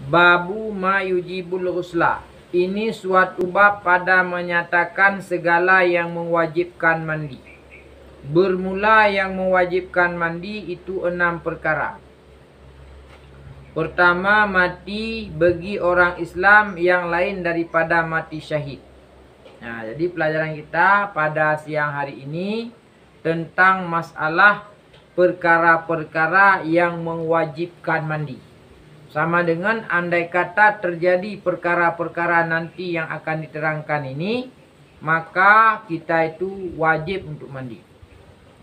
Babu ma yujibul ghusla. Ini suatu bab pada menyatakan segala yang mewajibkan mandi. Bermula yang mewajibkan mandi itu 6 perkara. Pertama, mati bagi orang Islam yang lain daripada mati syahid. Nah, jadi pelajaran kita pada siang hari ini tentang masalah perkara-perkara yang mewajibkan mandi. Sama dengan andai kata terjadi perkara-perkara nanti yang akan diterangkan ini, maka kita itu wajib untuk mandi.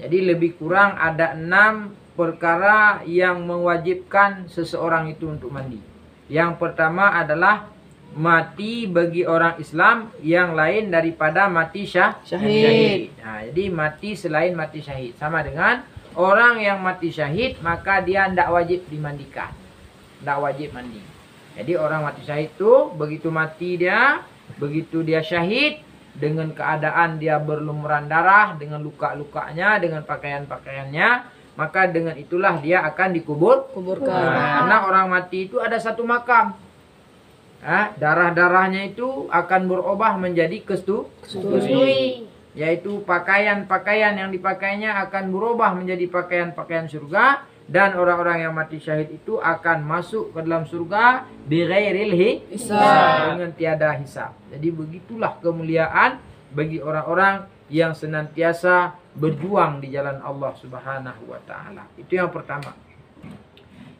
Jadi lebih kurang ada 6 perkara yang mewajibkan seseorang itu untuk mandi. Yang pertama adalah mati bagi orang Islam yang lain daripada mati syahid. Nah, jadi mati selain mati syahid. Sama dengan orang yang mati syahid, maka dia tidak wajib dimandikan. Tidak wajib mandi. Jadi orang mati syahid itu begitu mati dia, begitu dia syahid, dengan keadaan dia berlumuran darah, dengan luka-lukanya, dengan pakaian-pakaiannya, maka dengan itulah dia akan dikuburkan. Nah, karena orang mati itu ada satu makam. Darah-darahnya itu akan berubah menjadi kestui. Yaitu pakaian-pakaian yang dipakainya akan berubah menjadi pakaian-pakaian surga. Dan orang-orang yang mati syahid itu akan masuk ke dalam surga bighairil hisab, dengan tiada hisab. Jadi begitulah kemuliaan bagi orang-orang yang senantiasa berjuang di jalan Allah Subhanahu wa taala. Itu yang pertama.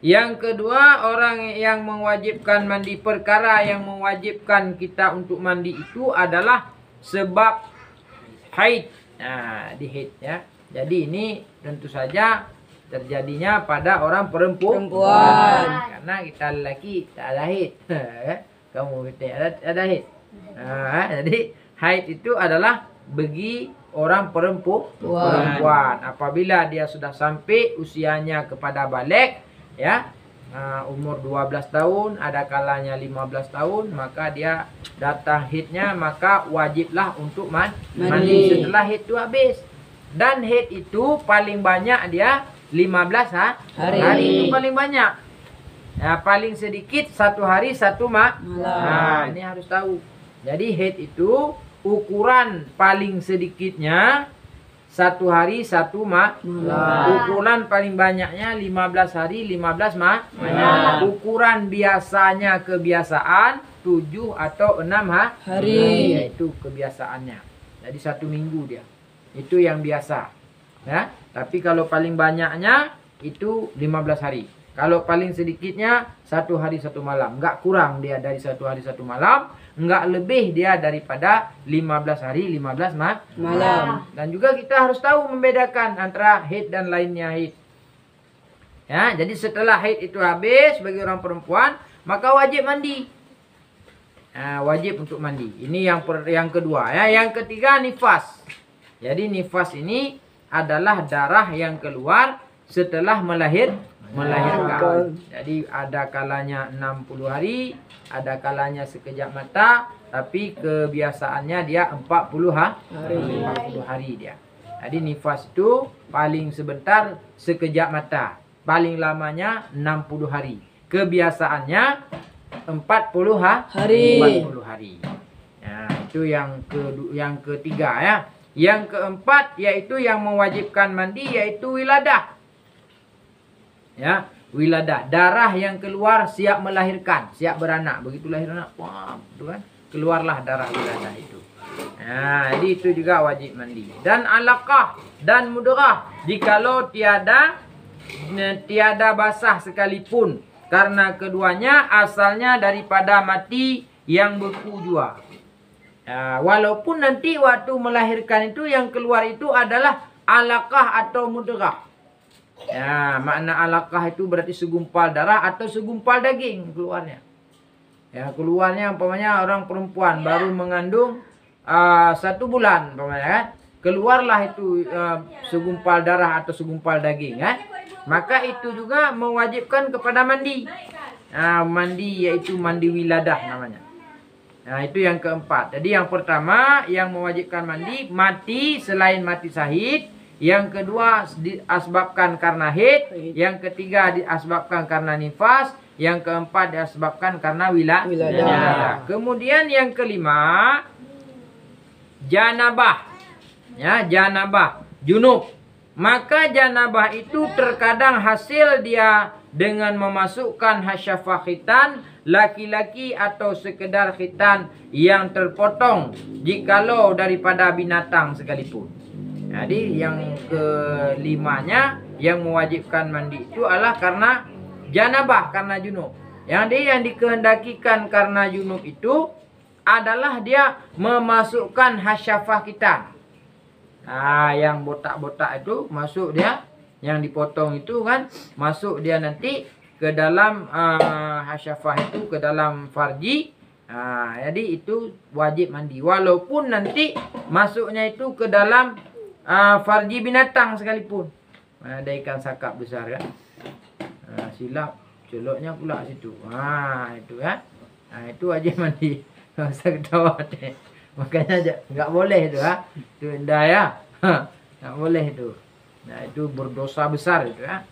Yang kedua, orang yang mewajibkan mandi, perkara yang mewajibkan kita untuk mandi itu adalah sebab haid. Nah, di haid ya. Jadi ini tentu saja terjadinya pada orang perempuan. Karena kita lelaki tak ada haid. Kamu kita ada haid. Jadi haid itu adalah bagi orang perempuan. Apabila dia sudah sampai usianya kepada balik, ya, umur 12 tahun, ada kalanya 15 tahun, maka dia datang haidnya, maka wajiblah untuk mandi setelah haid itu habis. Dan haid itu paling banyak dia 15 hari itu paling banyak. Ya, paling sedikit 1 hari 1 malam. Nah, ini harus tahu. Jadi haid itu ukuran paling sedikitnya 1 hari 1 malam. Ukuran paling banyaknya 15 hari 15 malam. Ukuran biasanya kebiasaan 7 atau 6 hari. Yaitu kebiasaannya. Jadi 1 minggu dia. Itu yang biasa. Ya, tapi kalau paling banyaknya itu 15 hari. Kalau paling sedikitnya 1 hari 1 malam. Enggak kurang dia dari 1 hari 1 malam, enggak lebih dia daripada 15 hari 15 malam. Dan juga kita harus tahu membedakan antara haid dan lainnya haid. Ya, jadi setelah haid itu habis bagi orang perempuan, maka wajib mandi. Wajib untuk mandi. Ini yang kedua ya. Yang ketiga, nifas. Jadi nifas ini adalah darah yang keluar setelah melahirkan. Jadi ada kalanya 60 hari, ada kalanya sekejap mata, tapi kebiasaannya dia 40 hari dia. Jadi nifas itu paling sebentar sekejap mata, paling lamanya 60 hari. Kebiasaannya 40 hari. Nah, itu yang ketiga ya. Yang keempat yaitu yang mewajibkan mandi yaitu wiladah. Ya, wiladah, darah yang keluar siap melahirkan, siap beranak. Begitu lahir anak, wah, itu kan keluarlah darah wiladah itu. Nah, jadi itu juga wajib mandi. Dan alaqah dan mudrah jikalau tiada basah sekalipun, karena keduanya asalnya daripada mati yang beku jua. Walaupun nanti waktu melahirkan itu yang keluar itu adalah alaqah atau mudrah. Ya, makna alaqah itu berarti segumpal darah atau segumpal daging keluarnya. Ya, keluarnya umpamanya orang perempuan baru mengandung 1 bulan umpamanya kan. Keluarlah itu segumpal darah atau segumpal daging kan. Maka itu juga mewajibkan kepada mandi. Mandi yaitu mandi wiladah namanya. Nah, itu yang keempat. Jadi yang pertama yang mewajibkan mandi, mati selain mati syahid. yang kedua diasbabkan karena haid, yang ketiga diasbabkan karena nifas, yang keempat disebabkan karena wiladah. Kemudian yang kelima, janabah. Ya, janabah, junub. Maka janabah itu terkadang hasil dia dengan memasukkan hasyafah khitan laki-laki atau sekedar khitan yang terpotong jikalau daripada binatang sekalipun. Jadi yang kelimanya yang mewajibkan mandi itu adalah karena janabah, karena junub. Yang dikehendakikan karena junub itu adalah dia memasukkan hasyafah khitan. Yang botak-botak itu masuk dia, yang dipotong itu kan masuk dia nanti ke dalam hasyafah itu, ke dalam farji. Jadi itu wajib mandi walaupun nanti masuknya itu ke dalam farji binatang sekalipun. Ada ikan sakap besar kan, silap celoknya pula situ. Itu kan, itu wajib mandi. Nggak usah ketawa deh. Makanya nggak boleh itu, itu indah ya, nggak boleh itu. Nah itu berdosa besar itu ya.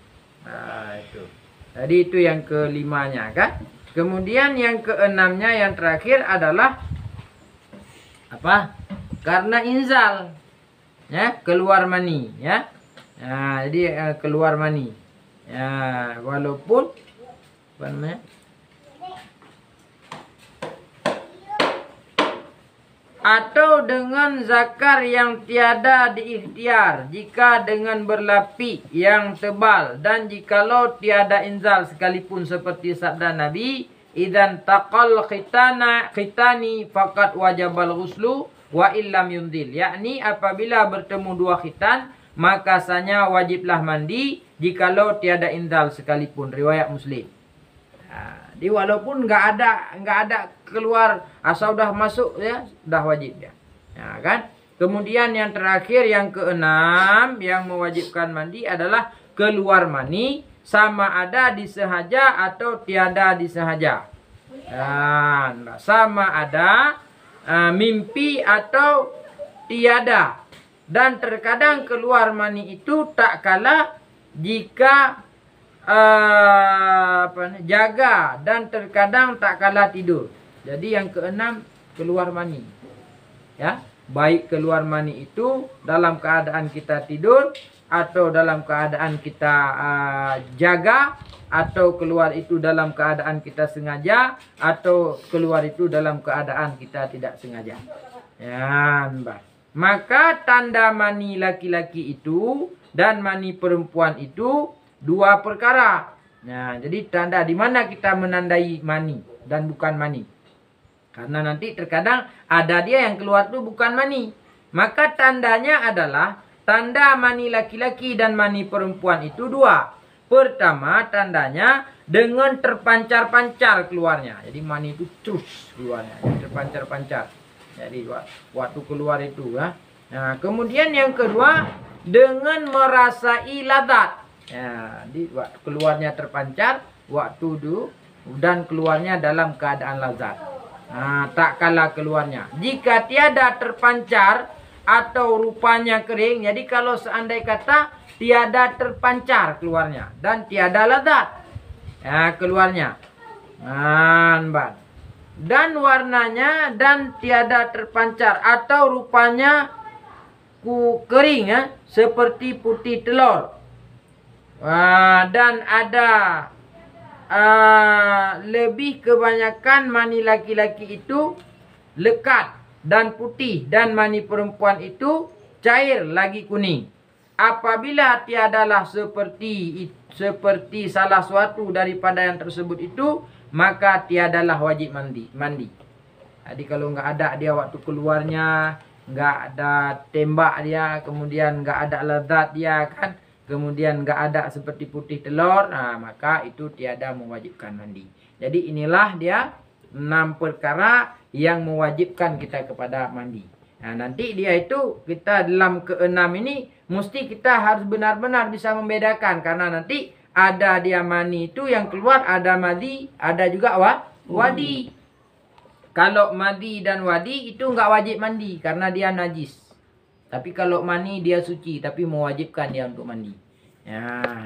Itu. Jadi itu yang kelimanya kan. Kemudian yang keenamnya yang terakhir adalah apa? Karena inzal, ya, keluar mani, ya. Jadi keluar mani, ya, walaupun apa namanya? Atau dengan zakar yang tiada diikhtiar, jika dengan berlapik yang tebal, dan jikalau tiada inzal sekalipun, seperti sabda Nabi, idan taqal khitani faqad wajabal ghuslu wa illam yunzil, yakni apabila bertemu dua khitan maka sanya wajiblah mandi jikalau tiada inzal sekalipun, riwayat Muslim. Jadi walaupun nggak ada keluar, asal udah masuk ya sudah wajib ya. Kan? Kemudian yang terakhir yang keenam yang mewajibkan mandi adalah keluar mani, sama ada disengaja atau tiada disengaja. Sama ada mimpi atau tiada. Dan terkadang keluar mani itu tak kalah jika jaga, dan terkadang tak kalah tidur. Jadi yang keenam keluar mani, ya, baik keluar mani itu dalam keadaan kita tidur atau dalam keadaan kita jaga, atau keluar itu dalam keadaan kita sengaja, atau keluar itu dalam keadaan kita tidak sengaja. Ya, maka tanda mani laki-laki itu dan mani perempuan itu dua perkara. Nah, jadi tanda di mana kita menandai mani dan bukan mani. Karena nanti terkadang ada dia yang keluar itu bukan mani. Maka tandanya adalah tanda mani laki-laki dan mani perempuan itu dua. Pertama, tandanya dengan terpancar-pancar keluarnya. Jadi mani itu terus keluarnya, terpancar-pancar. Jadi waktu keluar itu ya. Nah, kemudian yang kedua dengan merasai ladzat. Ya, di keluarnya terpancar waktu itu dan keluarnya dalam keadaan lazat. Tak kalah keluarnya. Jika tiada terpancar atau rupanya kering, jadi kalau seandai kata tiada terpancar keluarnya dan tiada lazat, ya, keluarnya, dan warnanya dan tiada terpancar atau rupanya kering, ya, seperti putih telur. Dan ada lebih kebanyakan mani laki-laki itu lekat dan putih, dan mani perempuan itu cair lagi kuning. Apabila tiadalah seperti salah suatu daripada yang tersebut itu, maka tiadalah wajib mandi. Jadi kalau nggak ada dia waktu keluarnya, nggak ada tembak dia, kemudian nggak ada lezat dia kan, kemudian nggak ada seperti putih telur, maka itu tiada mewajibkan mandi. Jadi inilah dia 6 perkara yang mewajibkan kita kepada mandi. Nanti dia itu kita dalam keenam ini mesti kita harus benar-benar bisa membedakan, karena nanti ada dia mani itu yang keluar, ada madi, ada juga wadi. Kalau madi dan wadi itu nggak wajib mandi karena dia najis. Tapi kalau mani dia suci, tapi mewajibkan dia untuk mandi. Ya,